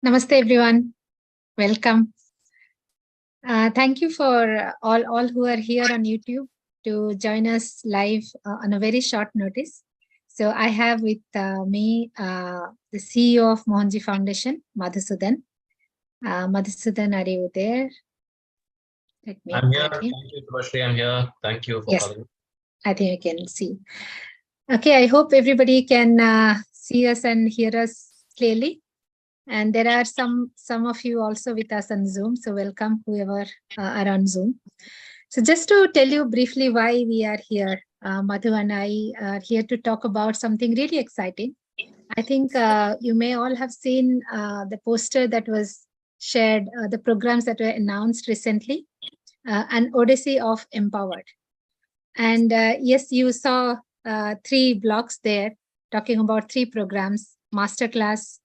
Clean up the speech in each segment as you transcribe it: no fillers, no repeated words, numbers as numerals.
Namaste, everyone. Welcome. Thank you for all who are here on YouTube to join us live on a very short notice. So I have with me the CEO of Mohanji Foundation, Madhusudan. Madhusudan, are you there? I'm here. Thank you, Subhashri. I'm here. Thank you for yes, calling. I think I can see. Okay, I hope everybody can see us and hear us clearly. And there are some of you also with us on Zoom. So welcome whoever are on Zoom. So just to tell you briefly why we are here, Madhu and I are here to talk about something really exciting. I think you may all have seen the poster that was shared, the programs that were announced recently, an Odyssey of Empowered. And yes, you saw 3 blocks there talking about 3 programs: Masterclass,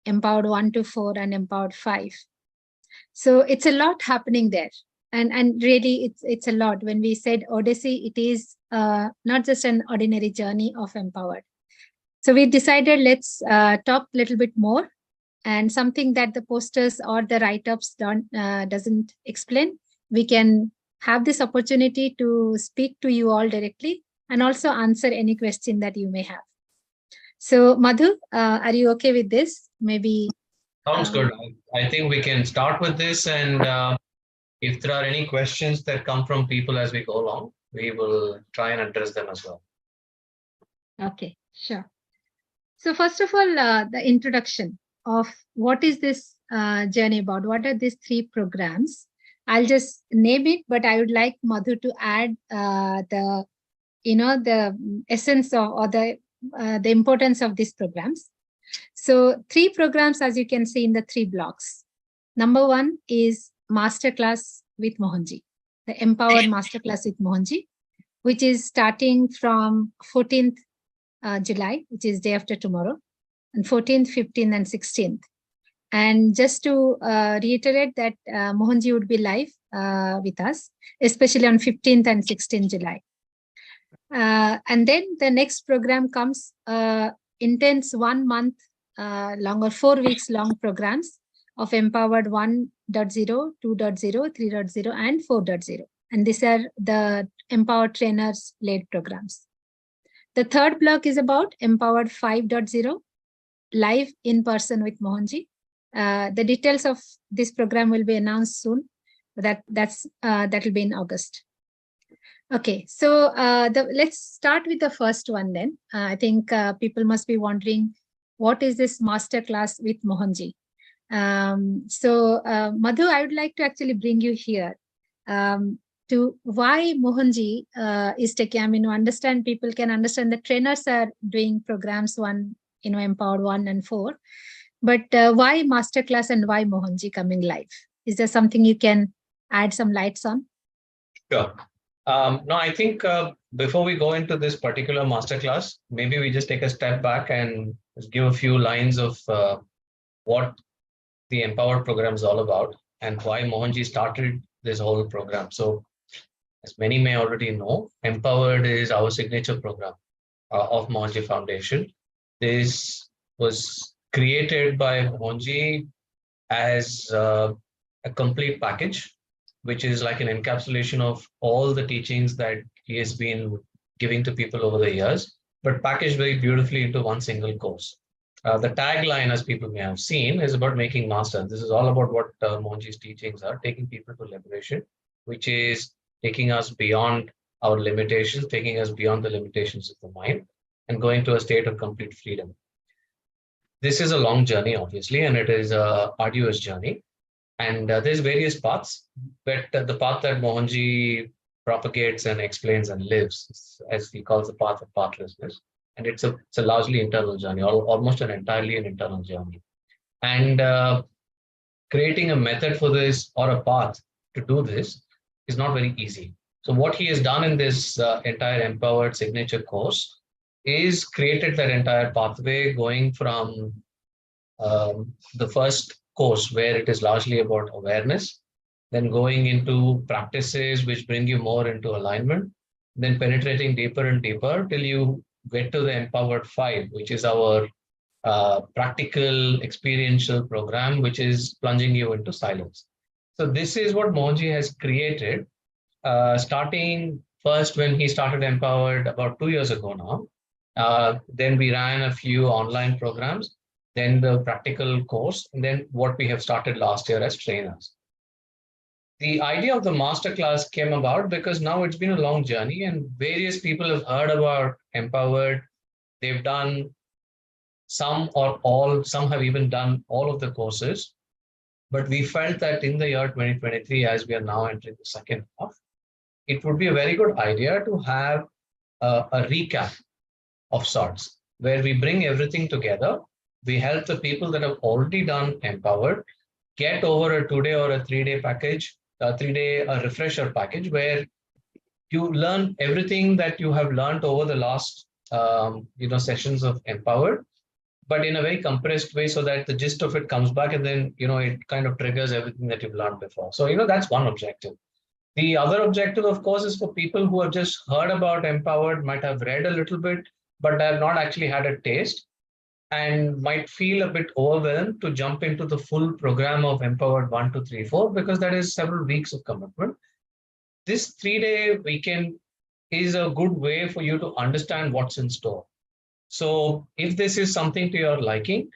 Empowered 1 to 4, and Empowered 5. So it's a lot happening there. And really, it's a lot. When we said Odyssey, it is not just an ordinary journey of Empowered. So we decided let's talk a little bit more, and something that the posters or the write-ups doesn't explain. We can have this opportunity to speak to you all directly and also answer any question that you may have. So Madhu, are you okay with this? Maybe. Sounds good. I think we can start with this, and if there are any questions that come from people as we go along, we will try and address them as well. Okay, sure. So first of all, the introduction of what is this journey about? What are these 3 programs? I'll just name it, but I would like Madhu to add the essence of or the importance of these programs. So 3 programs, as you can see in the 3 blocks. Number 1 is Masterclass with Mohanji, the Empowered Masterclass with Mohanji, which is starting from 14th July, which is day after tomorrow, and 14th, 15th, and 16th. And just to reiterate that Mohanji would be live with us, especially on 15th and 16th July. And then the next program comes intense 1 month long or 4 weeks long programs of Empowered 1.0, 2.0, 3.0, and 4.0. And these are the Empowered Trainers led programs. The third block is about Empowered 5.0, live in person with Mohanji. The details of this program will be announced soon. That will be in August. Okay, so let's start with the first one then. I think people must be wondering, what is this masterclass with Mohanji? So Madhu, I would like to actually bring you here to why Mohanji is taking. I mean, understand, people can understand the trainers are doing programs Empowered 1 and 4, but why masterclass and why Mohanji coming live? Is there something you can add some lights on? Sure. No, I think before we go into this particular masterclass, maybe we just take a step back and just give a few lines of what the Empowered program is all about and why Mohanji started this whole program. So, as many may already know, Empowered is our signature program of Mohanji Foundation. This was created by Mohanji as a complete package, which is like an encapsulation of all the teachings that he has been giving to people over the years, but packaged very beautifully into one single course. The tagline, as people may have seen, is about making master. This is all about what Mohanji's teachings are, taking people to liberation, which is taking us beyond our limitations, taking us beyond the limitations of the mind, and going to a state of complete freedom. This is a long journey, obviously, and it is an arduous journey. And there's various paths, but the path that Mohanji propagates and explains and lives, as he calls the path of pathlessness. And it's a largely internal journey, almost entirely an internal journey. And creating a method for this or a path to do this is not very easy. So what he has done in this entire Empowered signature course is created that entire pathway, going from the first course where it is largely about awareness, then going into practices which bring you more into alignment, then penetrating deeper and deeper till you get to the Empowered 5, which is our practical, experiential program, which is plunging you into silence. So this is what Mohanji has created, starting first when he started Empowered about 2 years ago now. Then we ran a few online programs, then the practical course, and then what we have started last year as trainers. The idea of the masterclass came about because now it's been a long journey and various people have heard about Empowered. They've done some or all, some have even done all of the courses. But we felt that in the year 2023, as we are now entering the second half, it would be a very good idea to have a recap of sorts, where we bring everything together. We help the people that have already done Empowered get over a 2-day or a 3-day package, a 3-day refresher package, where you learn everything that you have learned over the last sessions of Empowered, but in a very compressed way, so that the gist of it comes back and then it kind of triggers everything that you've learned before. So that's one objective. The other objective, of course, is for people who have just heard about Empowered, might have read a little bit, but have not actually had a taste, and might feel a bit overwhelmed to jump into the full program of Empowered 1, 2, 3, 4, because that is several weeks of commitment. This 3-day weekend is a good way for you to understand what's in store. So if this is something to your liking,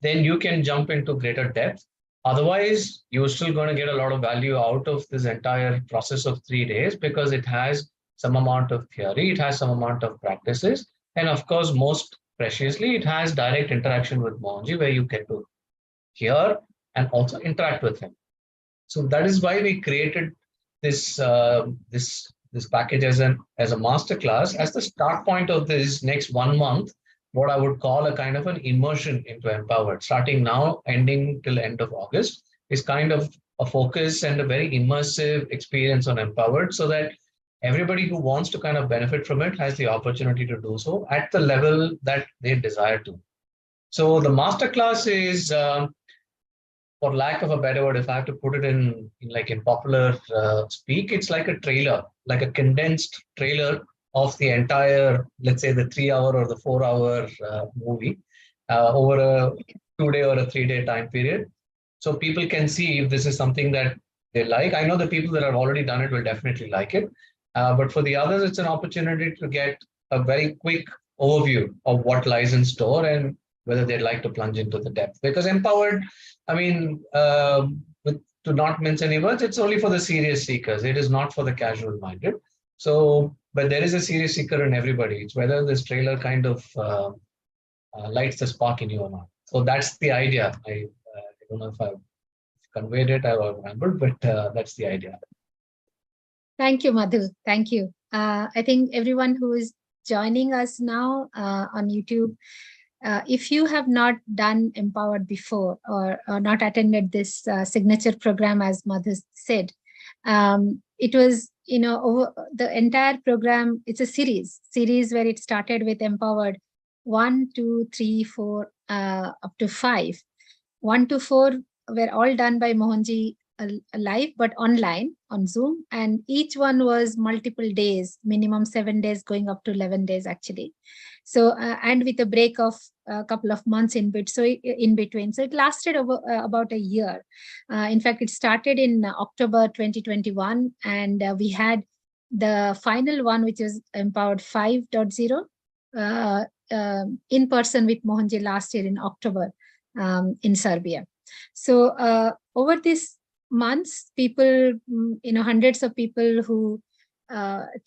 then you can jump into greater depth. Otherwise, you're still going to get a lot of value out of this entire process of 3 days, because it has some amount of theory, it has some amount of practices, and of course, most preciously, it has direct interaction with Mohanji, where you get to hear and also interact with him. So that is why we created this this package as a masterclass, as the start point of this next 1 month, what I would call a kind of an immersion into Empowered. Starting now, ending till end of August, is kind of a focus and a very immersive experience on Empowered, so that everybody who wants to kind of benefit from it has the opportunity to do so at the level that they desire to. So the masterclass is, for lack of a better word, if I have to put it in popular speak, it's like a trailer, like a condensed trailer of the entire, let's say, the 3-hour or the 4-hour movie over a 2-day or a 3-day time period. So people can see if this is something that they like. I know the people that have already done it will definitely like it. But for the others, it's an opportunity to get a very quick overview of what lies in store and whether they'd like to plunge into the depth. Because Empowered, I mean, to not mince any words, it's only for the serious seekers. It is not for the casual minded. So, but there is a serious seeker in everybody. It's whether this trailer kind of lights the spark in you or not. So that's the idea. I don't know if I've conveyed it or remembered, but that's the idea. Thank you, Madhu. Thank you. I think everyone who is joining us now on YouTube, if you have not done Empowered before, or not attended this signature program, as Madhu said, it was, over the entire program, it's a series where it started with Empowered 1, 2, 3, 4, up to 5. 1 to 4 were all done by Mohanji live, but online on Zoom, and each one was multiple days, minimum 7 days, going up to 11 days actually. So and with a break of a couple of months in between. So it lasted over about a year. In fact, it started in October 2021, and we had the final one, which is Empowered 5.0, in person with Mohanji last year in October in Serbia. So over these months, people, hundreds of people who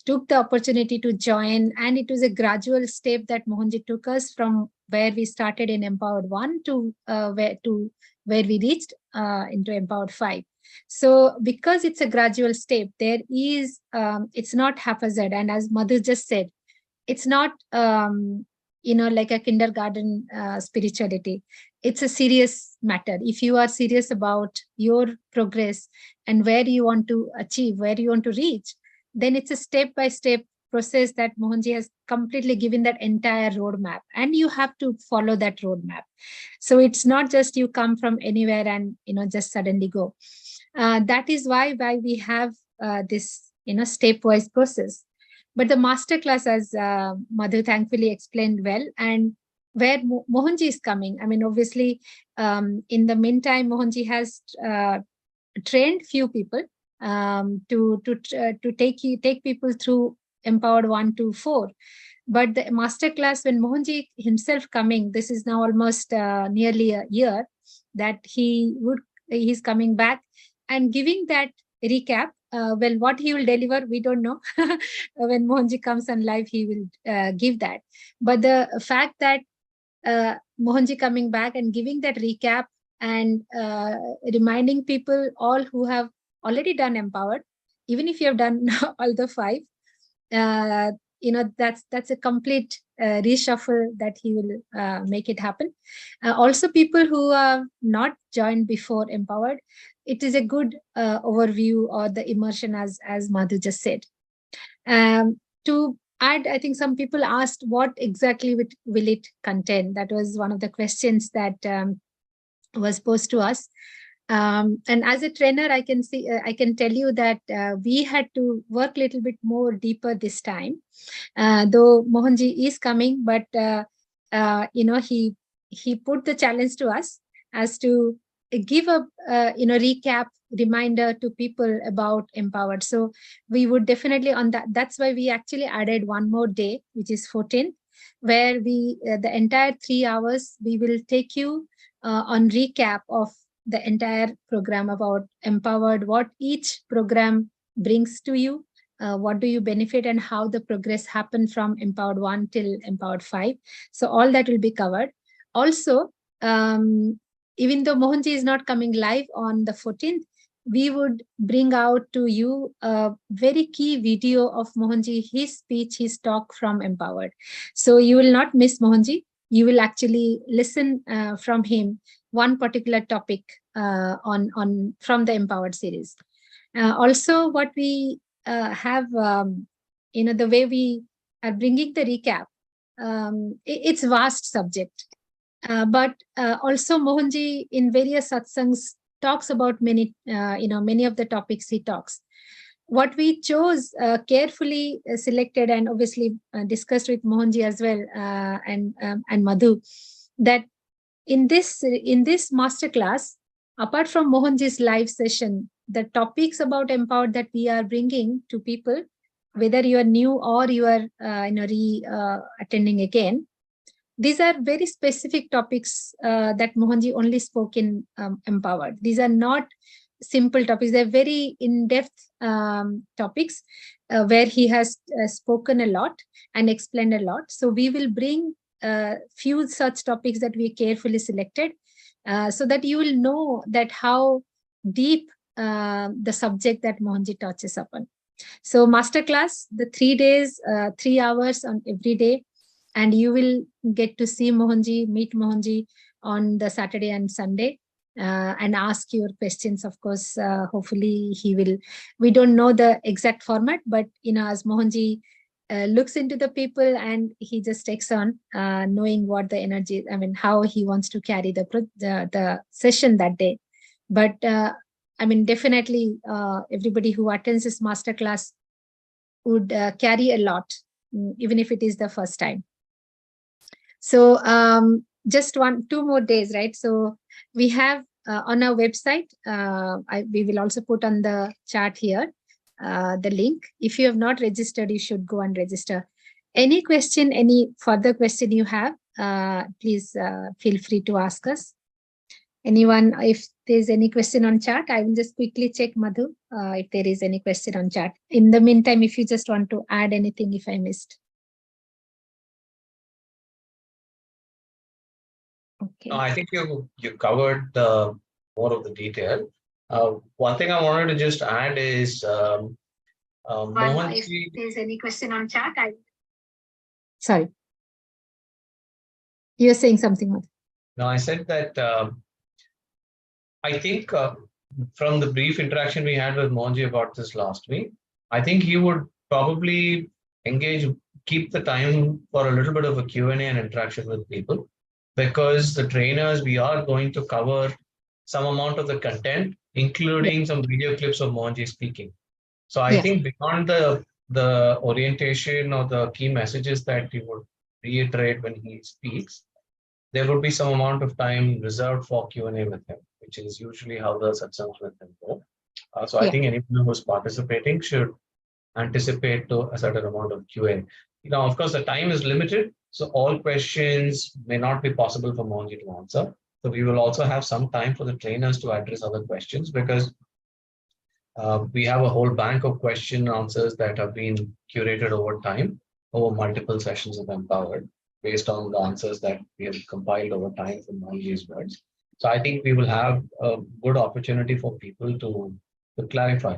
took the opportunity to join, and it was a gradual step that Mohanji took us from where we started in Empowered 1 to where we reached into Empowered 5. So because it's a gradual step, there is, it's not haphazard. And as Madhu just said, it's not, like a kindergarten spirituality. It's a serious matter. If you are serious about your progress and where you want to achieve, where you want to reach, then it's a step-by-step process that Mohanji has completely given that entire roadmap, and you have to follow that roadmap. So it's not just you come from anywhere and just suddenly go. That is why we have this stepwise process. But the masterclass, as Madhu thankfully explained well, and where Mohanji is coming. I mean, obviously, in the meantime, Mohanji has trained few people to take people through Empowered 1 to 4. But the masterclass, when Mohanji himself coming, this is now almost nearly a year that he's coming back and giving that recap. Well, what he will deliver, we don't know. When Mohanji comes on live, he will give that. But the fact that Mohanji coming back and giving that recap and reminding people, all who have already done Empowered, even if you have done all the 5, that's a complete reshuffle that he will make it happen. Also, people who have not joined before Empowered, it is a good overview or the immersion, as Madhu just said. To add, I think some people asked what exactly will it contain. That was one of the questions that was posed to us. And as a trainer, I can tell you that we had to work a little bit more deeper this time. Though Mohanji is coming, but he put the challenge to us as to give a recap reminder to people about Empowered. So we would definitely on that. That's why we actually added one more day, which is 14th, where we the entire 3 hours we will take you on recap of the entire program about Empowered, what each program brings to you, what do you benefit, and how the progress happened from Empowered 1 till Empowered 5. So all that will be covered. Also, even though Mohanji is not coming live on the 14th, we would bring out to you a very key video of Mohanji, his speech, his talk from Empowered. So you will not miss Mohanji. You will actually listen from him one particular topic on from the Empowered series. Also, what we have, the way we are bringing the recap, it's vast subject. But also Mohanji in various satsangs talks about many of the topics he talks. What we chose, carefully selected and obviously discussed with Mohanji as well, and Madhu, that in this masterclass, apart from Mohanji's live session, the topics about Empowered that we are bringing to people, whether you are new or you are attending again, these are very specific topics that Mohanji only spoke in Empowered. These are not simple topics. They're very in-depth topics where he has spoken a lot and explained a lot. So we will bring few such topics that we carefully selected so that you will know that how deep the subject that Mohanji touches upon. So masterclass, the 3 days, 3 hours on every day, and you will get to see Mohanji, meet Mohanji on the Saturday and Sunday, and ask your questions. Of course, hopefully he will. We don't know the exact format, but as Mohanji looks into the people and he just takes on, knowing what the energy, how he wants to carry the session that day. But definitely everybody who attends this masterclass would carry a lot, even if it is the first time. So just 2 more days, right? So we have on our website, we will also put on the chat here the link. If you have not registered, you should go and register. Any question, any further question you have, please feel free to ask us. Anyone, if there's any question on chat, I will just quickly check, Madhu, if there is any question on chat. In the meantime, if you just want to add anything, if I missed. Okay. No, I think you covered more of the detail. One thing I wanted to just add is Mohanji. If there's any question on chat, sorry. You're saying something, Madhu. No, I said that I think from the brief interaction we had with Mohanji about this last week, I think he would probably keep the time for a little bit of a Q&A and interaction with people, because the trainers, we are going to cover some amount of the content, including some video clips of Mohanji speaking. So I think beyond the orientation or the key messages that he would reiterate when he speaks, there would be some amount of time reserved for Q&A with him, which is usually how the satsangs with him go. So I think anyone who's participating should anticipate to a certain amount of Q&A. Now, of course, the time is limited, so all questions may not be possible for Mohanji to answer. So we will also have some time for the trainers to address other questions, because we have a whole bank of question and answers that have been curated over time, over multiple sessions of Empowered, based on the answers that we have compiled over time from Mohanji's words. So I think we will have a good opportunity for people to clarify,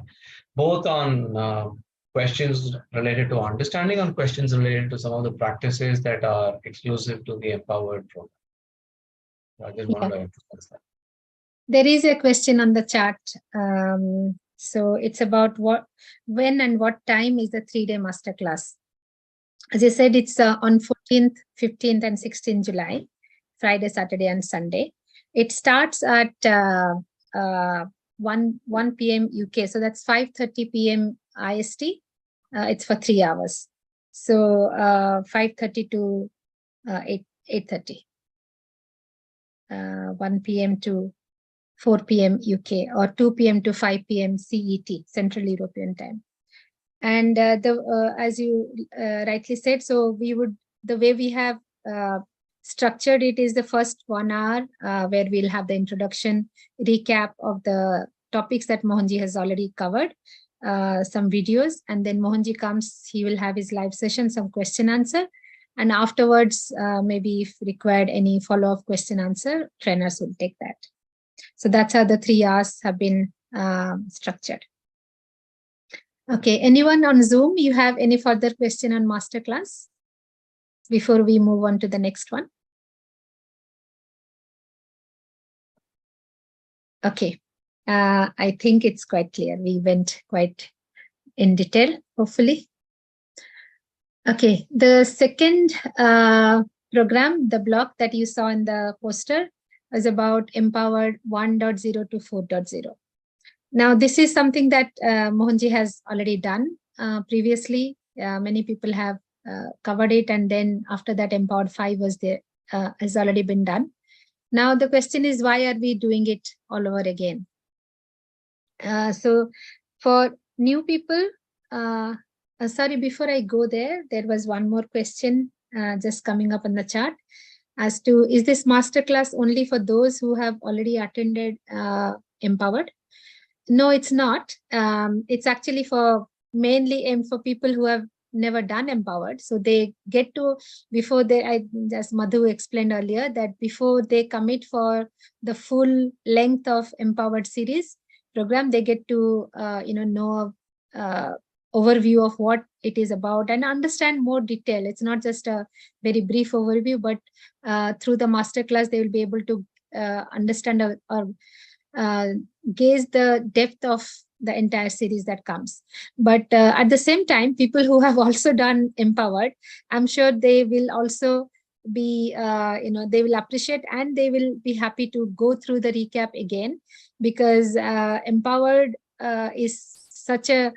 both on questions related to understanding, and questions related to some of the practices that are exclusive to the Empowered program. I just wanted to emphasize that. There is a question on the chat. So it's about when and what time is the 3-day masterclass? As I said, it's on 14th, 15th, and 16th July, Friday, Saturday, and Sunday. It starts at 1 p.m. UK. So that's 5:30 p.m. IST. It's for 3 hours. So 5:30 to 8:30. 1 p.m. to 4 p.m. UK, or 2 p.m. to 5 p.m. CET, Central European Time. And as you rightly said, so the way we have structured it is the first 1 hour where we'll have the introduction, recap of the topics that Mohanji has already covered, some videos, and then Mohanji comes, he will have his live session, some question answer. And afterwards, maybe if required any follow-up question answer, trainers will take that. So that's how the 3 hours have been structured. Okay, anyone on Zoom, you have any further question on masterclass before we move on to the next one? Okay, I think it's quite clear. We went quite in detail, hopefully. Okay, the second program, the block that you saw in the poster, was about Empowered 1.0 to 4.0. Now, this is something that Mohanji has already done previously. Many people have covered it, and then after that, Empowered 5 was there, has already been done. Now, the question is, why are we doing it all over again? So, for new people, sorry, before I go there, there was one more question just coming up on the chat as to, is this masterclass only for those who have already attended Empowered? No, it's not. It's actually for mainly aimed for people who have never done Empowered. So they get to, before they, as Madhu explained earlier, that before they commit for the full length of Empowered series program, they get to know overview of what it is about and understand more detail. It's not just a very brief overview, but through the masterclass, they will be able to understand or gauge the depth of the entire series that comes. But at the same time, people who have also done Empowered, I'm sure they will also be, they will appreciate and they will be happy to go through the recap again, because Empowered is such a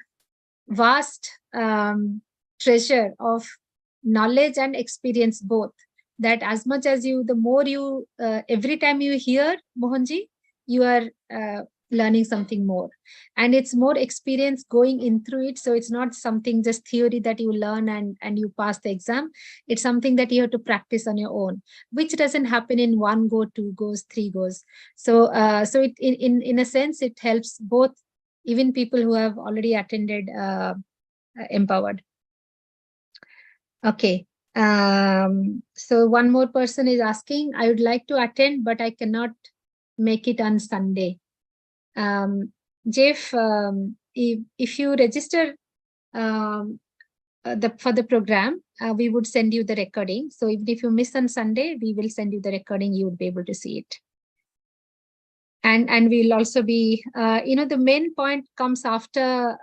vast treasure of knowledge and experience both, that as much as you, the more you, every time you hear Mohanji, you are learning something more, and it's more experience going in through it. So it's not something just theory that you learn and you pass the exam. It's something that you have to practice on your own, which doesn't happen in 1 go, 2 goes, 3 goes. So so it in a sense, it helps both, even people who have already attended Empowered. Okay. So one more person is asking, I would like to attend, but I cannot make it on Sunday. Jeff, if you register for the program, we would send you the recording. So even if you miss on Sunday, we will send you the recording. You would be able to see it. And we'll also be, the main point comes after,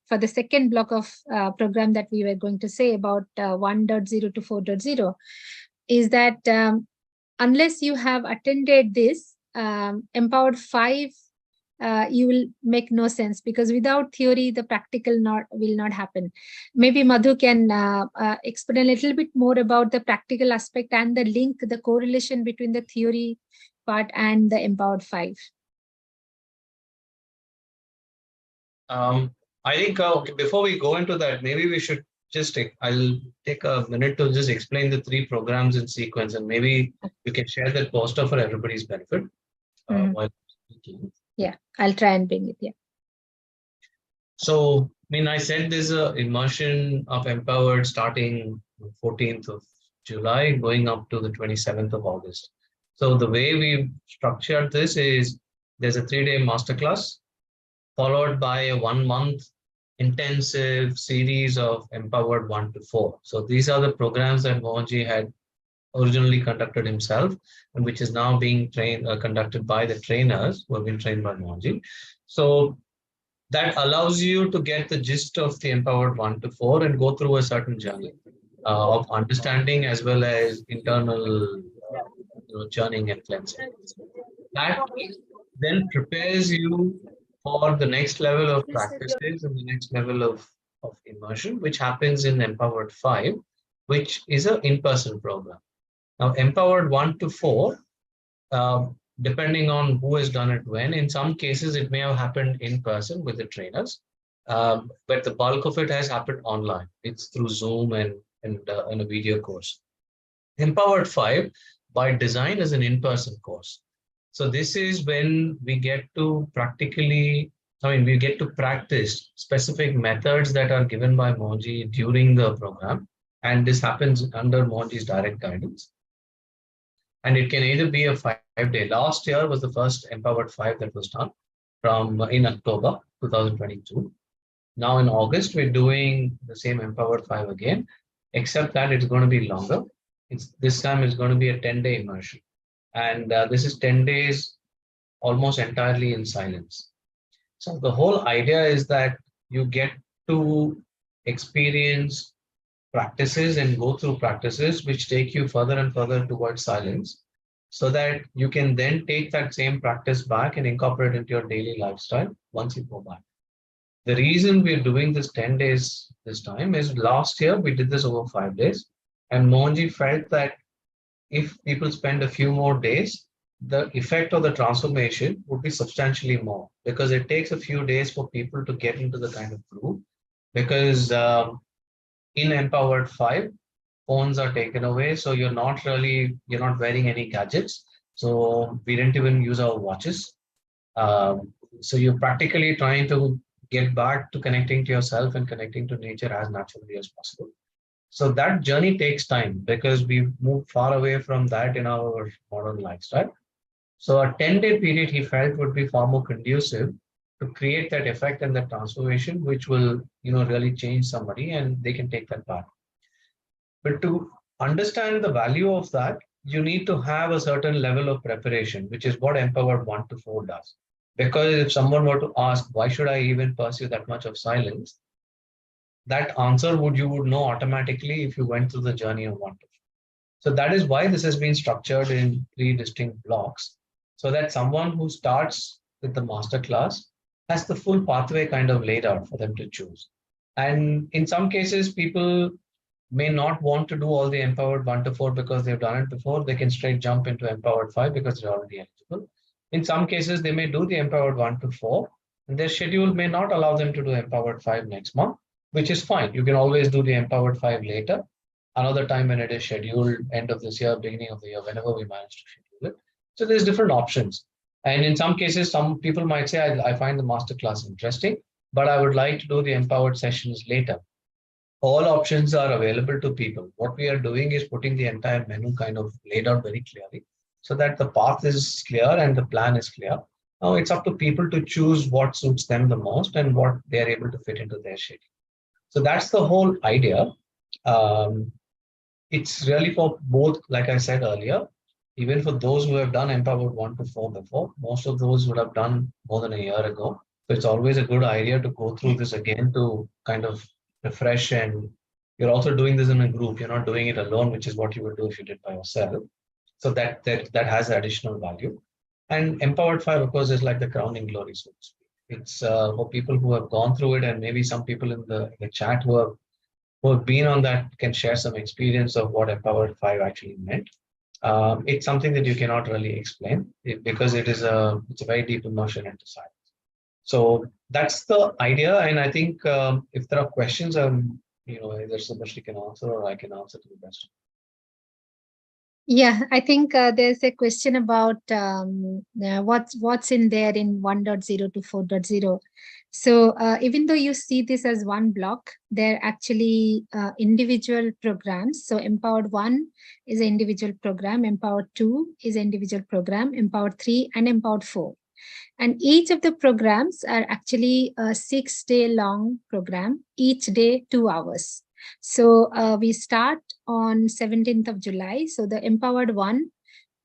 for the second block of program that we were going to say about 1.0 to 4.0, is that unless you have attended this, Empowered 5 you will make no sense, because without theory, the practical will not happen. Maybe Madhu can explain a little bit more about the practical aspect and the link, the correlation between the theory part and the Empowered 5. I think before we go into that, maybe we should just I'll take a minute to just explain the 3 programs in sequence, and maybe we can share that poster for everybody's benefit while speaking. Yeah, I'll try and bring it. Yeah. So, I mean, I said there's a immersion of Empowered starting 14th of July, going up to the 27th of August. So the way we structured this is there's a 3-day masterclass followed by a 1-month intensive series of Empowered 1 to 4. So these are the programs that Mohanji had originally conducted himself, and which is now being conducted by the trainers who have been trained by Mohanji. So that allows you to get the gist of the Empowered 1 to 4 and go through a certain journey of understanding as well as internal churning and cleansing. That then prepares you for the next level of practices and the next level of immersion, which happens in Empowered 5, which is an in-person program. Now, Empowered 1 to 4, depending on who has done it when, in some cases, it may have happened in person with the trainers, but the bulk of it has happened online. It's through Zoom and a video course. Empowered 5, by design, is an in-person course. So this is when we get to we get to practice specific methods that are given by Mohanji during the program. And this happens under Mohanji's direct guidance. And it can either be a 5-day. Last year was the first Empowered 5 that was done in October 2022. Now in August, we're doing the same Empowered 5 again, except that it's going to be longer. This time it's going to be a 10-day immersion. And this is 10 days almost entirely in silence. So the whole idea is that you get to experience practices and go through practices which take you further and further towards silence, so that you can then take that same practice back and incorporate it into your daily lifestyle once you go back. The reason we're doing this 10 days this time is last year we did this over 5 days, and Mohanji felt that if people spend a few more days, the effect of the transformation would be substantially more, because it takes a few days for people to get into the kind of groove. Because in Empowered 5, phones are taken away, so you're not wearing any gadgets. So we didn't even use our watches. So you're practically trying to get back to connecting to yourself and connecting to nature as naturally as possible. So that journey takes time because we've moved far away from that in our modern lifestyle. So a 10-day period he felt would be far more conducive to create that effect and that transformation, which will, really change somebody and they can take that back. But to understand the value of that, you need to have a certain level of preparation, which is what Empowered 1 to 4 does. Because if someone were to ask, why should I even pursue that much of silence? That answer you would know automatically if you went through the journey of 1 to 4. So that is why this has been structured in 3 distinct blocks, so that someone who starts with the masterclass has the full pathway kind of laid out for them to choose. And in some cases, people may not want to do all the Empowered 1 to 4 because they've done it before. They can straight jump into Empowered 5 because they're already eligible. In some cases, they may do the Empowered 1 to 4, and their schedule may not allow them to do Empowered 5 next month, which is fine. You can always do the Empowered 5 later, another time when it is scheduled, end of this year, beginning of the year, whenever we manage to schedule it. So there's different options. And in some cases, some people might say, I find the masterclass interesting, but I would like to do the Empowered sessions later. All options are available to people. What we are doing is putting the entire menu kind of laid out very clearly so that the path is clear and the plan is clear. Now it's up to people to choose what suits them the most and what they're able to fit into their schedule. So that's the whole idea. It's really for both, like I said earlier, even for those who have done Empowered 1 to 4 before, most of those would have done more than a year ago. So it's always a good idea to go through this again to kind of refresh. And you're also doing this in a group. You're not doing it alone, which is what you would do if you did by yourself. So that has additional value. And Empowered 5, of course, is like the crowning glory, so to speak. It's for people who have gone through it, and maybe some people in the chat who have been on that can share some experience of what Empowered 5 actually meant. It's something that you cannot really explain because it's a very deep immersion into science. So that's the idea, and I think if there are questions, either Subhashri can answer or I can answer to the best. Yeah, I think there's a question about what's in there in 1.0 to 4.0. So even though you see this as one block, they're actually individual programs. So Empowered 1 is an individual program, Empowered 2 is an individual program, Empowered 3 and Empowered 4. And each of the programs are actually a 6-day long program, each day 2 hours. So we start on 17th of July. So the Empowered 1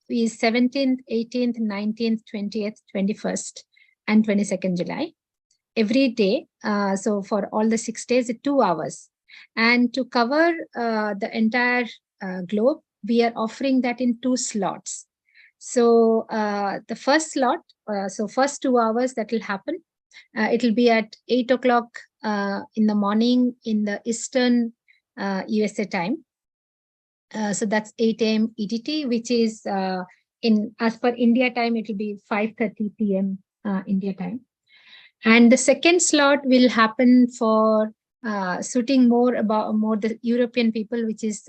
is 17th, 18th, 19th, 20th, 21st, and 22nd July. Every day, so for all the 6 days, 2 hours. And to cover the entire globe, we are offering that in 2 slots. So the first slot, so first 2 hours that will happen, it will be at 8 o'clock in the morning in the Eastern USA time. So that's 8 a.m. EDT, which is as per India time, it will be 5:30 p.m. India time. And the second slot will happen for suiting more the European people, which is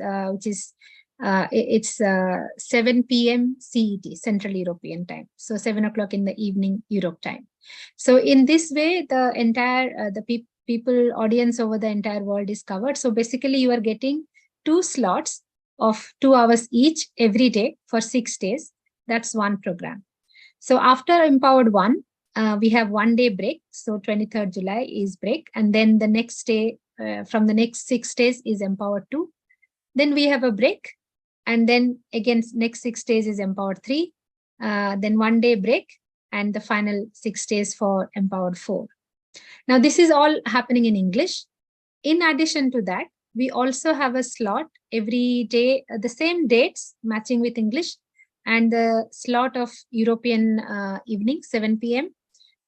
7 p.m. CET, Central European time. So 7 o'clock in the evening Europe time. So in this way, the entire people audience over the entire world is covered. So basically, you are getting 2 slots of 2 hours each every day for 6 days. That's one program. So after Empowered 1, we have 1 day break. So 23rd July is break. And then the next day, from the next 6 days is Empowered 2. Then we have a break. And then again, next 6 days is Empowered 3. Then 1 day break. And the final 6 days for Empowered 4. Now, this is all happening in English. In addition to that, we also have a slot every day, the same dates matching with English. And the slot of European evening, 7 p.m.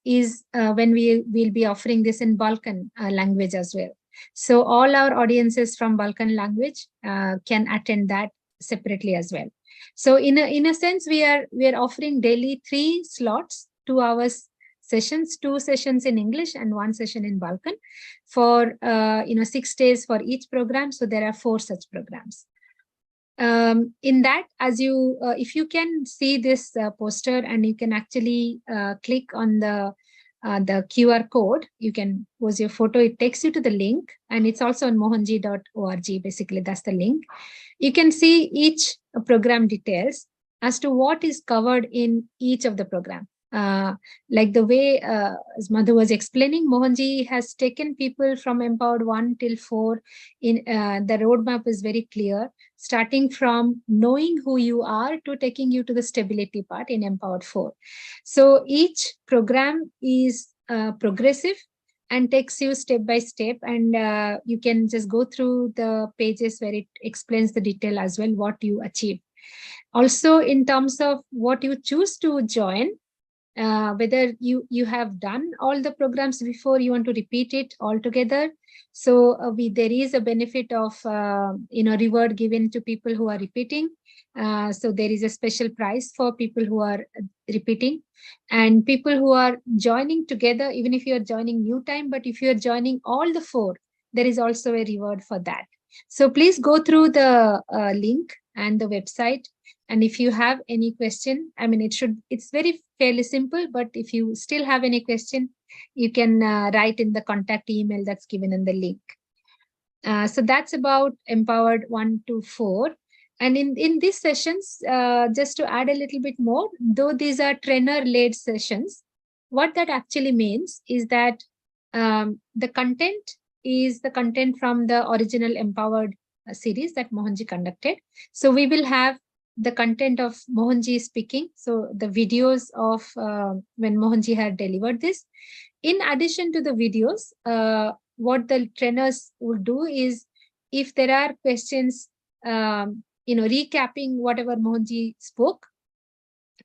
is when we will be offering this in Balkan language as well. So all our audiences from Balkan language can attend that separately as well. So in a sense, we are offering daily 3 slots, 2 hours sessions, 2 sessions in English and 1 session in Balkan for 6 days for each program. So there are 4 such programs. In that, as you, if you can see this poster and you can actually click on the QR code, you can pose your photo, it takes you to the link, and it's also on mohanji.org. Basically, that's the link. You can see each program details as to what is covered in each of the program. Like the way as Madhu was explaining, Mohanji has taken people from Empowered 1 till 4. In the roadmap is very clear, starting from knowing who you are to taking you to the stability part in Empowered 4. So each program is progressive and takes you step by step, and you can just go through the pages where it explains the detail as well, what you achieve. Also, in terms of what you choose to join, whether you have done all the programs before, you want to repeat it all together. So there is a benefit of reward given to people who are repeating. So there is a special prize for people who are repeating, and people who are joining together. Even if you are joining new time, but if you are joining all the 4, there is also a reward for that. So please go through the link and the website. And if you have any question, I mean, it's very fairly simple, but if you still have any question, you can write in the contact email that's given in the link. So that's about Empowered 1 to 4. And in these sessions, just to add a little bit more, though these are trainer-led sessions, what that actually means is that the content is the content from the original Empowered series that Mohanji conducted. So we will have the content of Mohanji speaking, so the videos of when Mohanji had delivered this. In addition to the videos, what the trainers would do is, if there are questions, recapping whatever Mohanji spoke,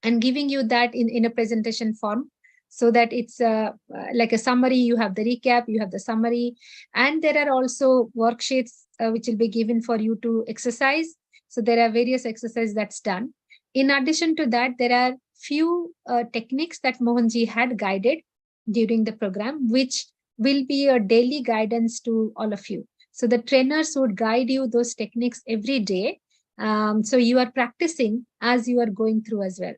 and giving you that in a presentation form, so that it's like a summary. You have the recap, you have the summary, and there are also worksheets which will be given for you to exercise. So there are various exercises that's done. In addition to that, there are few techniques that Mohanji had guided during the program, which will be a daily guidance to all of you. So the trainers would guide you those techniques every day. So you are practicing as you are going through as well.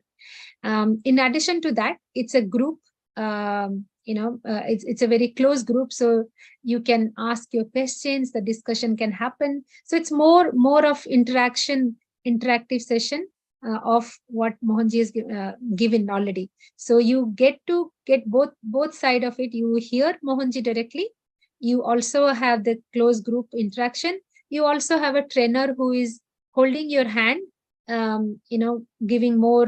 In addition to that, it's a group. It's a very close group, so you can ask your questions. The discussion can happen. So it's more of interactive session of what Mohanji has given already. So you get to get both side of it. You hear Mohanji directly. You also have the close group interaction. You also have a trainer who is holding your hand, giving more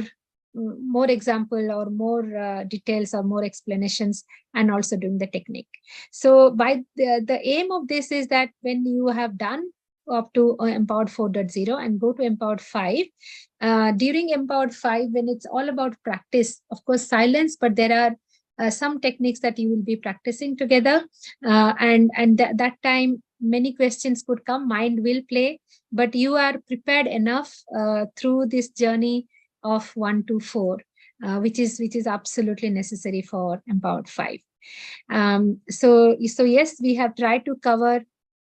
example or more details or more explanations, and also doing the technique. So by the aim of this is that when you have done up to Empowered 4.0 and go to Empowered 5, during Empowered 5, when it's all about practice, of course silence, but there are some techniques that you will be practicing together, and that time many questions could come, mind will play, but you are prepared enough through this journey of 1 to 4, which is absolutely necessary for Empowered 5. So yes, we have tried to cover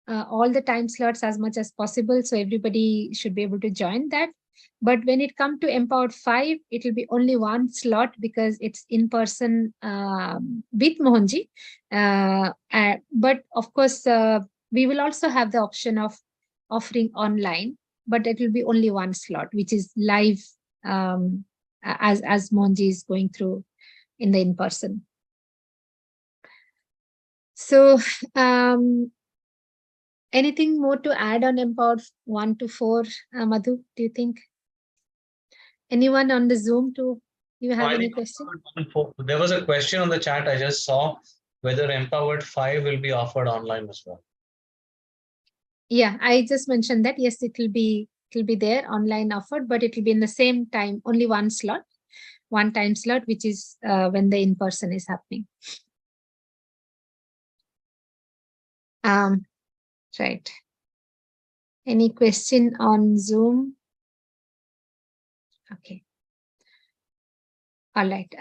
all the time slots as much as possible, so everybody should be able to join that. But when it comes to Empowered 5, it will be only one slot because it's in person with Mohanji. But of course, we will also have the option of offering online, but it will be only one slot, which is live, as Mohanji is going through in the in-person. So anything more to add on Empowered 1 to 4, Madhu, do you think? Anyone on the Zoom too? You have any question? There was a question on the chat I just saw, whether Empowered 5 will be offered online as well. Yeah, I just mentioned that. Yes, it will be there online offered, but it will be in the same time, only one time slot, which is when the in-person is happening. Right. Any question on Zoom? Okay. All right.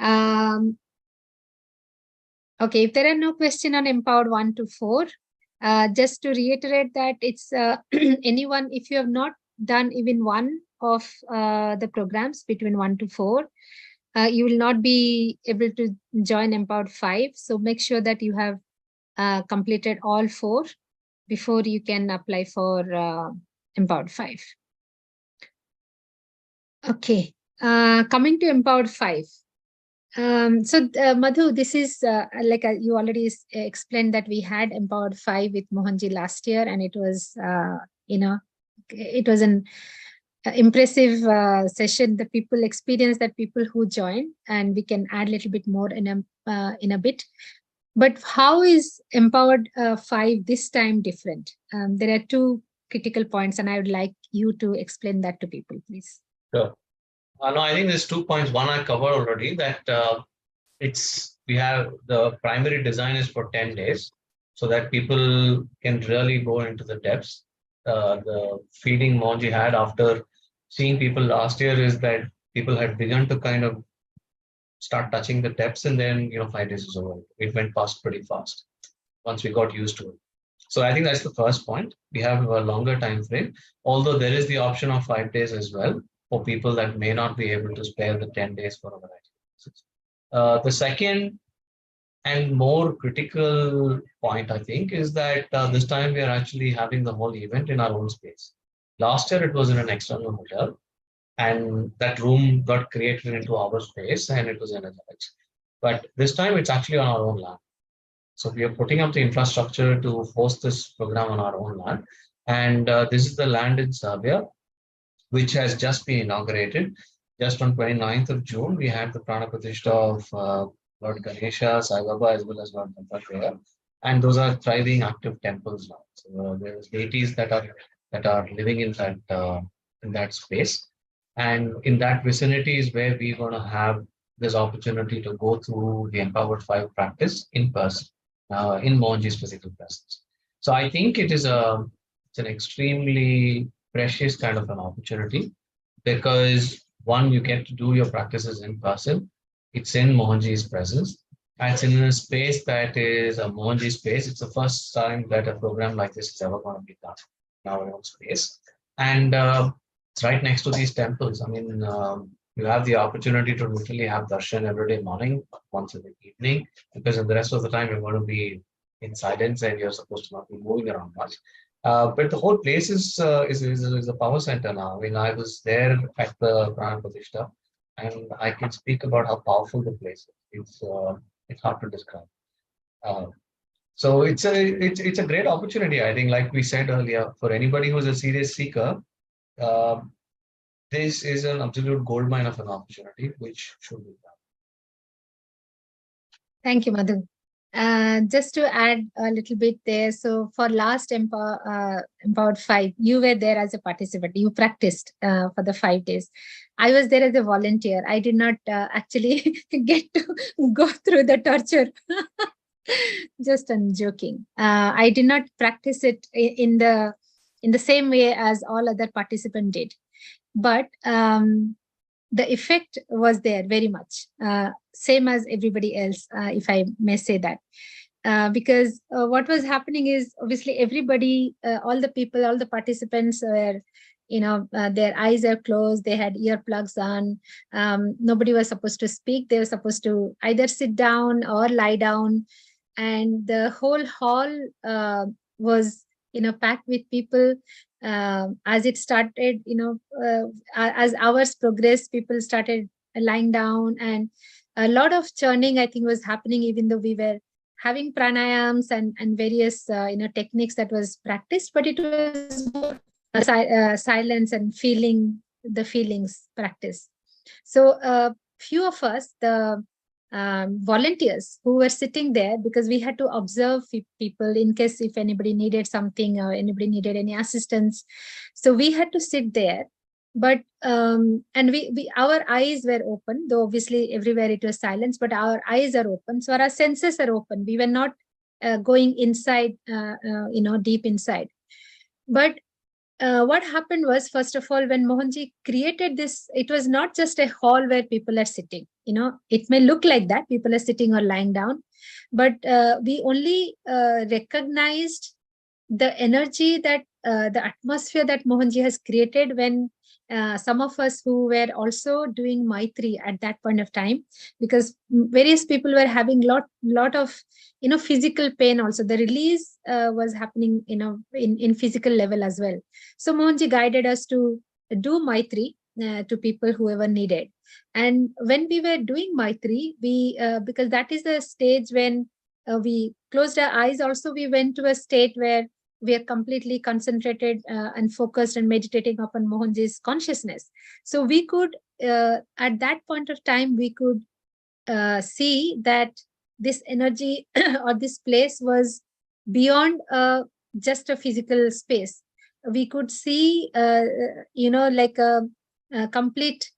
Okay, if there are no questions on Empowered 1 to 4, just to reiterate that it's anyone, if you have not done even one of the programs between 1 to 4, you will not be able to join Empowered 5. So make sure that you have completed all 4 before you can apply for Empowered 5. Okay, coming to Empowered 5. Madhu, this is like you already explained that we had Empowered 5 with Mohanji last year, and it was, it was an impressive session. The people experience that, people who join, and we can add a little bit more in a bit. But how is Empowered 5 this time different? There are 2 critical points, and I would like you to explain that to people, please. Sure. No, I think there's 2 points. One I covered already, that we have the primary design is for 10 days, so that people can really go into the depths. The feeling Mohanji had after seeing people last year is that people had begun to kind of start touching the depths, and then 5 days is over. It went past pretty fast once we got used to it. So I think that's the first point. We have a longer time frame, although there is the option of 5 days as well for people that may not be able to spare the 10 days for a variety of reasons. The second and more critical point, I think, is that this time we are actually having the whole event in our own space. Last year, it was in an external hotel, and that room got created into our space, and it was energized. But this time, it's actually on our own land. So we are putting up the infrastructure to host this program on our own land. And this is the land in Serbia, which has just been inaugurated. Just on 29th of June, we had the Prana Pratishtha of Lord Ganesha, Sai Baba, as well as Lord Dattatraya. And those are thriving active temples now. So there's deities that are living in that space. And in that vicinity is where we're going to have this opportunity to go through the Empowered 5 practice in person, in Mohanji's physical presence. So I think it's an extremely precious kind of an opportunity because one, you get to do your practices in person. It's in Mohanji's presence. And it's in a space that is a Mohanji space. It's the first time that a program like this is ever going to be done in our own space. And it's right next to these temples. I mean, you have the opportunity to literally have darshan every day morning, once in the evening, because in the rest of the time you're going to be in silence and you're supposed to not be moving around much. But the whole place is a power center now. I mean, I was there at the Prana Pratishtha, and I can speak about how powerful the place is. It's hard to describe. Uh, so it's a great opportunity. I think, like we said earlier, for anybody who's a serious seeker, uh, this is an absolute gold mine of an opportunity, which should be done. Thank you, Madhu. Just to add a little bit there, so for last Empowered 5, you were there as a participant. You practiced for the 5 days. I was there as a volunteer. I did not actually get to go through the torture. Just I'm joking. I did not practice it in the same way as all other participants did, but the effect was there very much, same as everybody else, if I may say that. Because what was happening is obviously everybody, all the people, all the participants were, their eyes are closed, they had earplugs on. Nobody was supposed to speak. They were supposed to either sit down or lie down. And the whole hall was, packed with people. As it started, as hours progressed, people started lying down, and a lot of churning, I think, was happening, even though we were having pranayams and various, techniques that was practiced, but it was more silence and feeling the feelings practice. So few of us, the volunteers who were sitting there, because we had to observe people in case if anybody needed something or anybody needed any assistance. So we had to sit there, but and we our eyes were open, though obviously everywhere it was silence, but our eyes are open, so our senses are open. We were not going inside, deep inside. But what happened was, first of all, when Mohanji created this, it was not just a hall where people are sitting. It may look like that, people are sitting or lying down, but we only recognized the energy that the atmosphere that Mohanji has created when some of us who were also doing Maitri at that point of time, because various people were having lot of physical pain also. The release was happening in physical level as well. So Mohanji guided us to do Maitri to people whoever needed. And when we were doing Maitri, we because that is the stage when we closed our eyes. Also, we went to a state where we are completely concentrated and focused and meditating upon Mohanji's consciousness. So we could, at that point of time, we could see that this energy or this place was beyond just a physical space. We could see, like a complete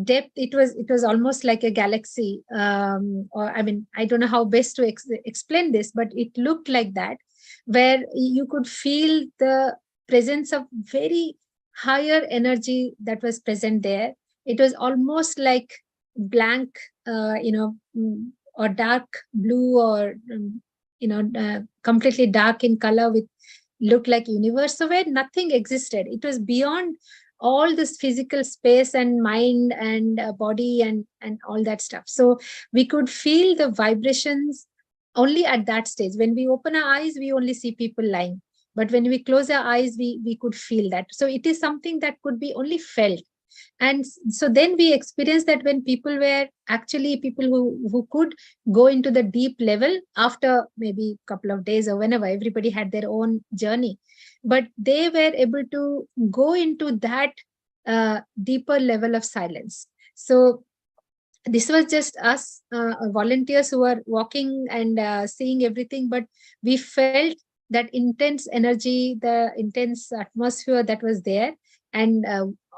depth. It was almost like a galaxy, or I mean, I don't know how best to explain this, but it looked like that, where you could feel the presence of very higher energy that was present there. It was almost like blank, or dark blue, or completely dark in color, with look like universe. So where nothing existed, it was beyond all this physical space and mind and body and all that stuff. So we could feel the vibrations only at that stage. When we open our eyes, we only see people lying, but when we close our eyes, we could feel that. So it is something that could be only felt. And so then we experienced that when people were actually people who could go into the deep level after maybe a couple of days or whenever, everybody had their own journey, but they were able to go into that deeper level of silence. So this was just us volunteers who were walking and seeing everything, but we felt that intense energy, the intense atmosphere that was there. And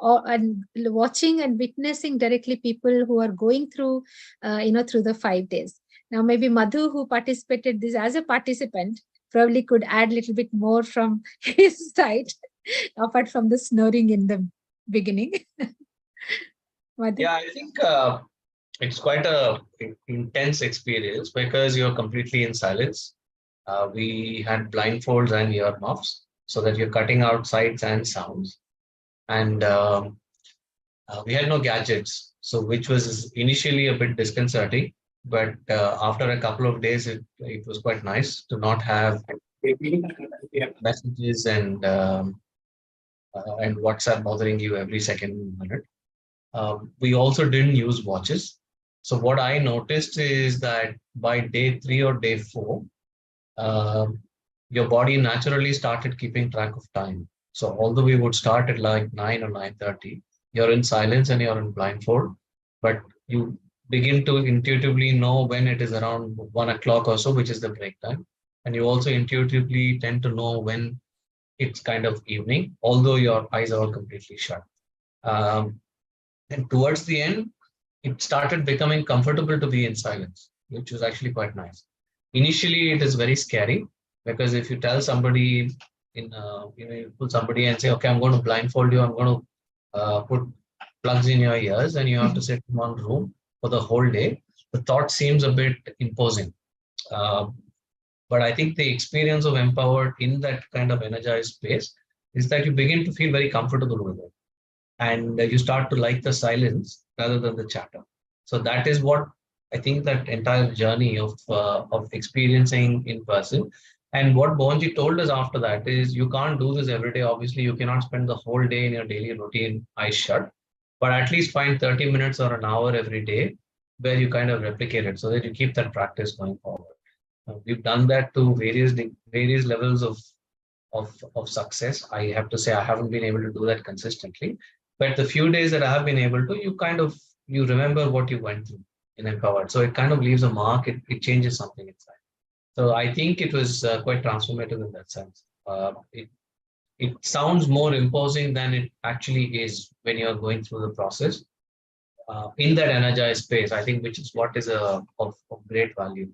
and watching and witnessing directly people who are going through, through the 5 days. Now, maybe Madhu, who participated this as a participant, probably could add a little bit more from his side, apart from the snoring in the beginning. Madhu? Yeah, I think it's quite a intense experience because you're completely in silence. We had blindfolds and earmuffs so that you're cutting out sights and sounds. And we had no gadgets, so which was initially a bit disconcerting. But after a couple of days, it was quite nice to not have messages and WhatsApp bothering you every second minute. We also didn't use watches. So what I noticed is that by day 3 or day 4, uh, your body naturally started keeping track of time. So although we would start at like 9 or 9:30, you're in silence and you're in blindfold, but you begin to intuitively know when it is around 1 o'clock or so, which is the break time. And you also intuitively tend to know when it's kind of evening, although your eyes are all completely shut. Um, and towards the end, it started becoming comfortable to be in silence, which was actually quite nice. Initially, it is very scary because if you tell somebody you put somebody and say, okay, I'm going to blindfold you, I'm going to put plugs in your ears and you have to sit in one room for the whole day, the thought seems a bit imposing. Uh, but I think the experience of Empowered in that kind of energized space is that you begin to feel very comfortable with it and you start to like the silence rather than the chatter. So that is what I think that entire journey of experiencing in person. And what Mohanji told us after that is you can't do this every day. Obviously, you cannot spend the whole day in your daily routine eyes shut, but at least find 30 minutes or an hour every day where you kind of replicate it so that you keep that practice going forward. We've done that to various levels of success. I have to say I haven't been able to do that consistently, but the few days that I have been able to, you remember what you went through in Empowered. So it kind of leaves a mark. It changes something inside. So I think it was quite transformative in that sense. It sounds more imposing than it actually is when you're going through the process. In that energized space, I think, which is what is of great value.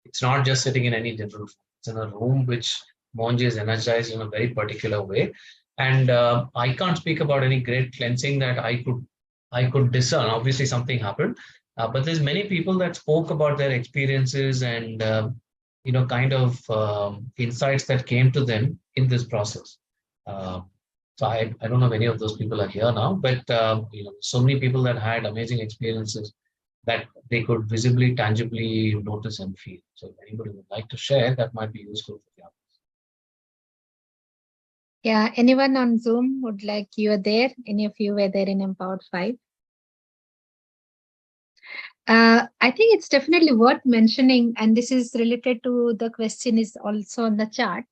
It's not just sitting in any general room. It's in a room which Monji is energized in a very particular way. And I can't speak about any great cleansing that I could discern. Obviously, something happened, but there's many people that spoke about their experiences and kind of insights that came to them in this process. Uh, so I don't know if any of those people are here now, but so many people that had amazing experiences that they could visibly, tangibly notice and feel. So if anybody would like to share, that might be useful for the others. Yeah, anyone on Zoom would like, you are there? Any of you were there in Empowered 5? I think it's definitely worth mentioning, and this is related to the question is also on the chart,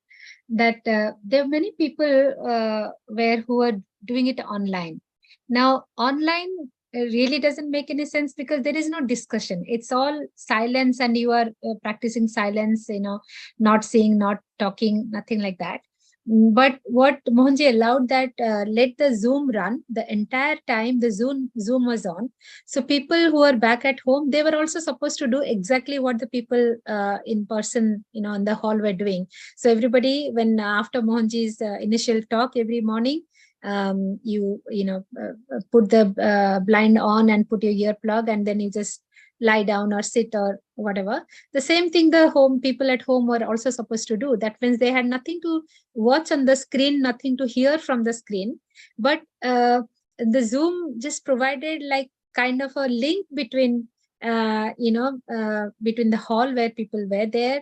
that there are many people who are doing it online. Now, online really doesn't make any sense because there is no discussion. It's all silence, and you are practicing silence, not seeing, not talking, nothing like that. But what Mohanji allowed that let the Zoom run the entire time the Zoom was on. So people who are back at home, they were also supposed to do exactly what the people in person, in the hall were doing. So everybody, when after Mohanji's initial talk every morning, put the blind on and put your earplug, and then you just lie down or sit or whatever. The same thing the home people at home were also supposed to do. That means they had nothing to watch on the screen, nothing to hear from the screen, but the Zoom just provided like kind of a link between between the hall where people were there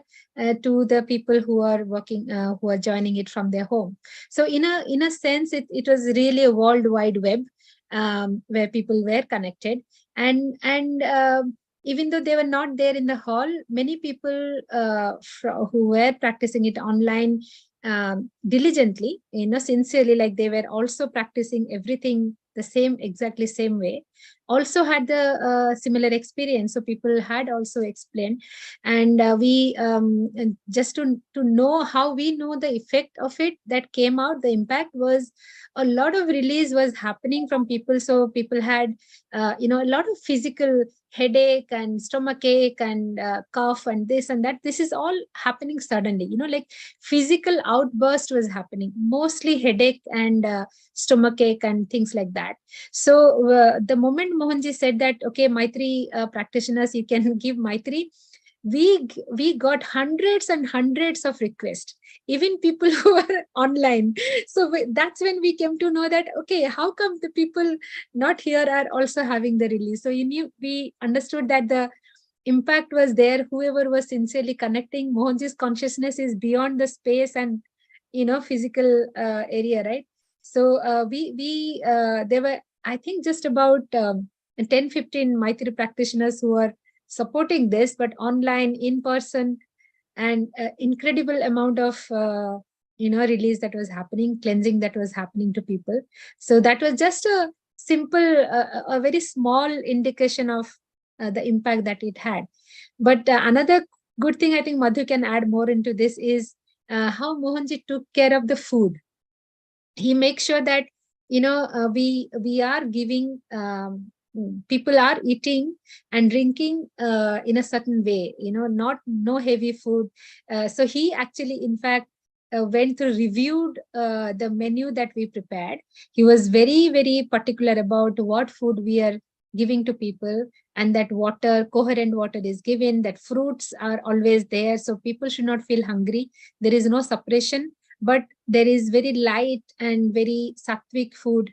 to the people who are working, who are joining it from their home. So in a sense, it was really a world wide web where people were connected, and even though they were not there in the hall, many people who were practicing it online diligently, sincerely, like they were also practicing everything the exactly same way. also had the similar experience. So people had also explained, and we and just to know how we know the effect of it that came out. The impact was a lot of release was happening from people. So people had a lot of physical headache and stomach ache and cough and this and that. This is all happening suddenly, like physical outburst was happening, mostly headache and stomach ache and things like that. So the moment Mohanji said that, okay, Maitri practitioners, you can give Maitri, we got hundreds and hundreds of requests, even people who are online. So that's when we came to know that, okay, how come the people not here are also having the release? So we understood that the impact was there. Whoever was sincerely connecting, Mohanji's consciousness is beyond the space and physical area, right? So there were, I think, just about 10-15 Maitri practitioners who are supporting this, but online, in person, and incredible amount of release that was happening, cleansing that was happening to people. So that was just a simple, a very small indication of the impact that it had. But another good thing I think Madhu can add more into this is how Mohanji took care of the food. He makes sure that we are giving, people are eating and drinking in a certain way, not no heavy food. So he actually, in fact, went through, reviewed the menu that we prepared. He was very, very particular about what food we are giving to people, and that water, coherent water is given, that fruits are always there, so people should not feel hungry. There is no suppression, but there is very light and very sattvic food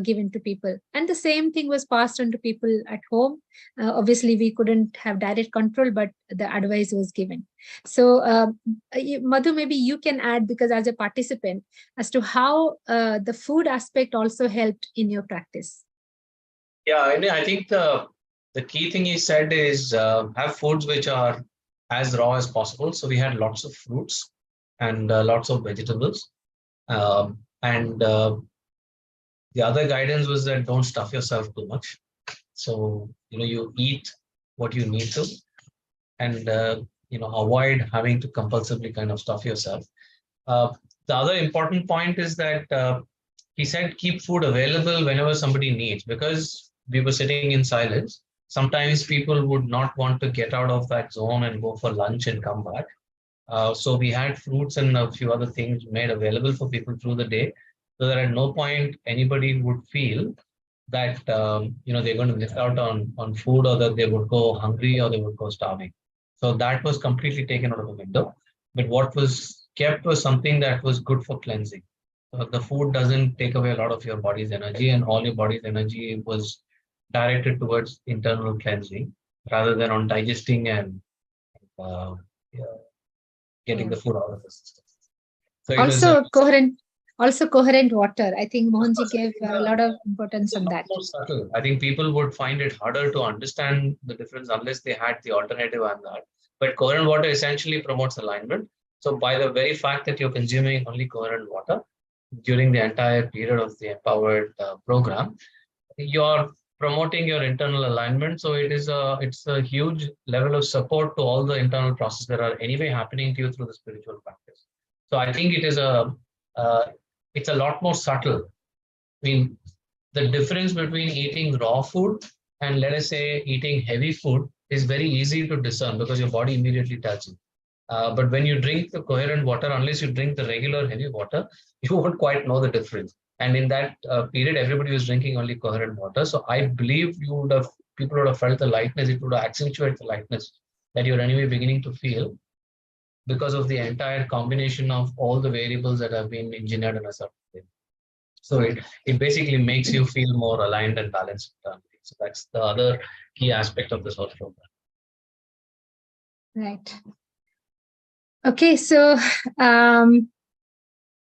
given to people. And the same thing was passed on to people at home. Obviously, we couldn't have direct control, but the advice was given. So, Madhu, maybe you can add, because as a participant, as to how the food aspect also helped in your practice. Yeah, I think the key thing he said is have foods which are as raw as possible. So we had lots of fruits and lots of vegetables. And the other guidance was that don't stuff yourself too much. So, you eat what you need to, and, avoid having to compulsively kind of stuff yourself. The other important point is that he said keep food available whenever somebody needs, because we were sitting in silence. Sometimes people would not want to get out of that zone and go for lunch and come back. So we had fruits and a few other things made available for people through the day, so that at no point anybody would feel that they're going to miss out on food, or that they would go hungry or they would go starving. So that was completely taken out of the window. But what was kept was something that was good for cleansing. The food doesn't take away a lot of your body's energy, and all your body's energy was directed towards internal cleansing rather than on digesting and uh, yeah, getting Yeah. the food out of the system. So it was Also coherent water. I think Mohanji gave a lot of it's importance a on lot that. more subtle. I think people would find it harder to understand the difference unless they had the alternative on that. But coherent water essentially promotes alignment. So by the very fact that you're consuming only coherent water during the entire period of the Empowered program, you're promoting your internal alignment. So it's a huge level of support to all the internal processes that are anyway happening to you through the spiritual practice. So I think uh, it's a lot more subtle. I mean, the difference between eating raw food and, let us say, eating heavy food is very easy to discern because your body immediately tells you. But when you drink the coherent water, unless you drink the regular heavy water, you won't quite know the difference. And in that period, everybody was drinking only coherent water. So I believe people would have felt the lightness. It would have accentuated the lightness that you're anyway beginning to feel because of the entire combination of all the variables that have been engineered in a certain way. So it basically makes you feel more aligned and balanced internally. So that's the other key aspect of this whole program. Right. Okay, so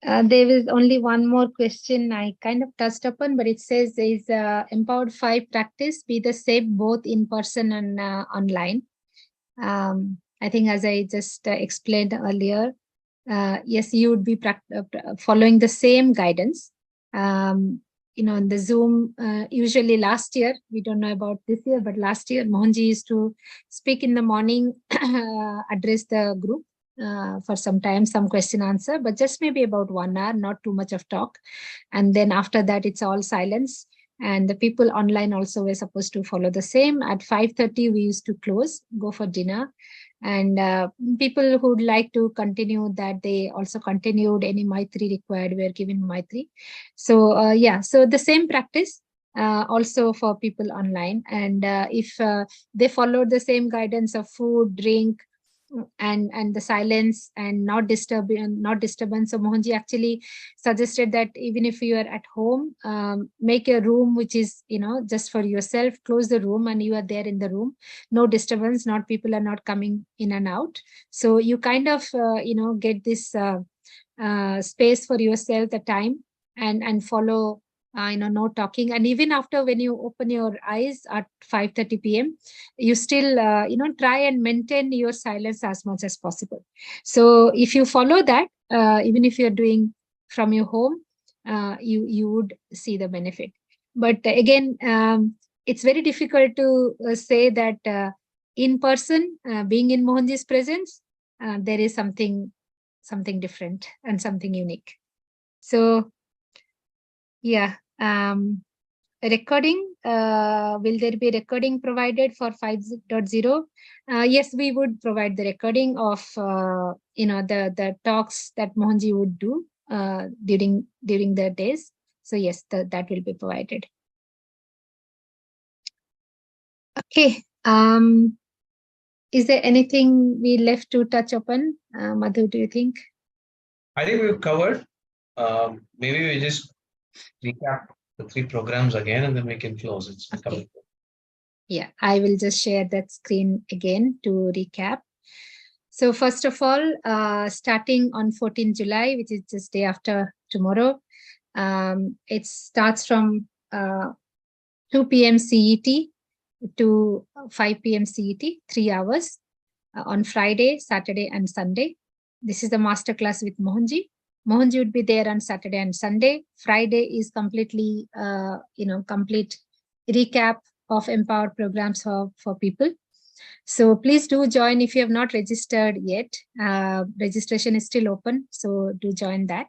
there is only one more question I kind of touched upon, but it says, is Empowered 5 practice be the same both in person and online? I think, as I just explained earlier, yes, you would be following the same guidance. in the Zoom, usually last year, we don't know about this year, but last year, Mohanji used to speak in the morning, address the group for some time, some question answer, but just maybe about 1 hour, not too much of talk. And then after that, it's all silence. And the people online also were supposed to follow the same. At 5:30, we used to close, go for dinner. And people who would like to continue that, they also continued. Any Maitri required, we are given Maitri. So yeah, so the same practice also for people online. And if they followed the same guidance of food, drink, and the silence and not disturbance. So Mohanji actually suggested that even if you are at home, make a room which is just for yourself, close the room and you are there in the room, no disturbance, not people are not coming in and out. So you kind of get this space for yourself, the time, and follow no talking. And even after, when you open your eyes at 5:30 p.m., you still try and maintain your silence as much as possible. So if you follow that, even if you're doing from your home, you would see the benefit. But again, it's very difficult to say that in person, being in Mohanji's presence, there is something different and something unique. So yeah, recording, will there be recording provided for 5.0? Yes, we would provide the recording of the talks that Mohanji would do during the days. So yes, that will be provided. Okay. Is there anything we left to touch upon? Madhu, do you think? I think we've covered. Maybe we just recap the 3 programs again, and then we can close. It's okay. Yeah, I will just share that screen again to recap. So first of all, starting on 14 July, which is just day after tomorrow, it starts from 2 p.m. CET to 5 p.m. CET, 3 hours on Friday, Saturday, and Sunday. This is the masterclass with Mohanji. Mohanji would be there on Saturday and Sunday. Friday is completely, complete recap of empowered programs for people. So please do join if you have not registered yet. Registration is still open, so do join that.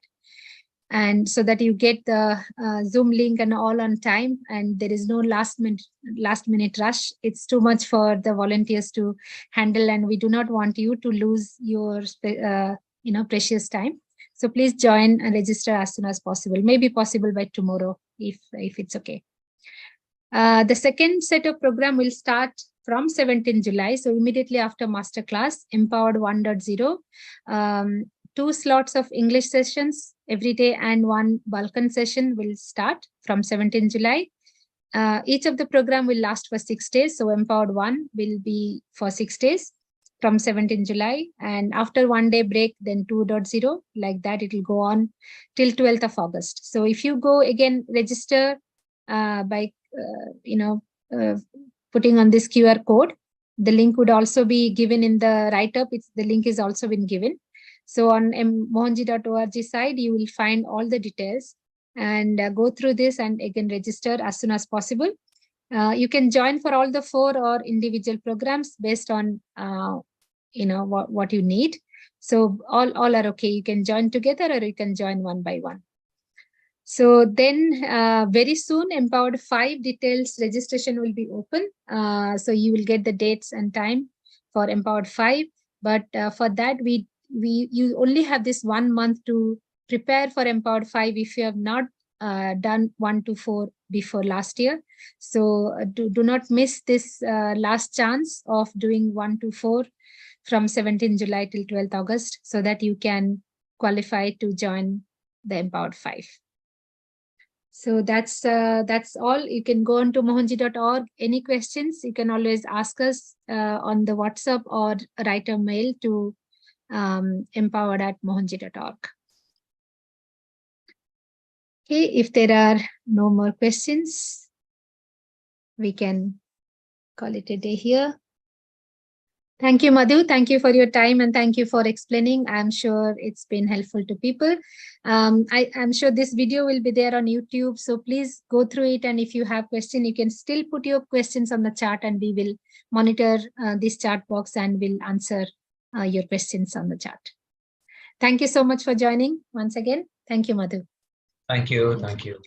And so that you get the Zoom link and all on time, and there is no last minute rush. It's too much for the volunteers to handle, and we do not want you to lose your precious time. So please join and register as soon as possible. Maybe possible by tomorrow if it's okay. The second set of program will start from 17 July. So immediately after masterclass, Empowered 1.0. 2 slots of English sessions every day and 1 Balkan session will start from 17 July. Each of the program will last for 6 days. So Empowered 1 will be for 6 days from 17 July. And after 1 day break, then 2.0, like that, it will go on till 12th of August. So if you go again, register by, putting on this QR code. The link would also be given in the write-up. The link is also been given. So on mohanji.org side, you will find all the details and go through this and again register as soon as possible. You can join for all the 4 or individual programs based on what you need. So all are okay. You can join together or you can join one by one. So then very soon, Empowered 5 details registration will be open. So you will get the dates and time for Empowered 5. But for that, you only have this 1 month to prepare for Empowered 5 if you have not done 1 to 4 before last year. So do not miss this last chance of doing 1 to 4 from 17 July till 12th August so that you can qualify to join the Empowered 5. So that's all. You can go on to mohanji.org. Any questions, you can always ask us on the WhatsApp or write a mail to empowered@mohanji.org. Okay, if there are no more questions, we can call it a day here. Thank you, Madhu. Thank you for your time and thank you for explaining. I'm sure it's been helpful to people. I'm sure this video will be there on YouTube. So please go through it. And if you have questions, you can still put your questions on the chat and we will monitor this chat box and will answer your questions on the chat. Thank you so much for joining once again. Thank you, Madhu. Thank you. Thank you.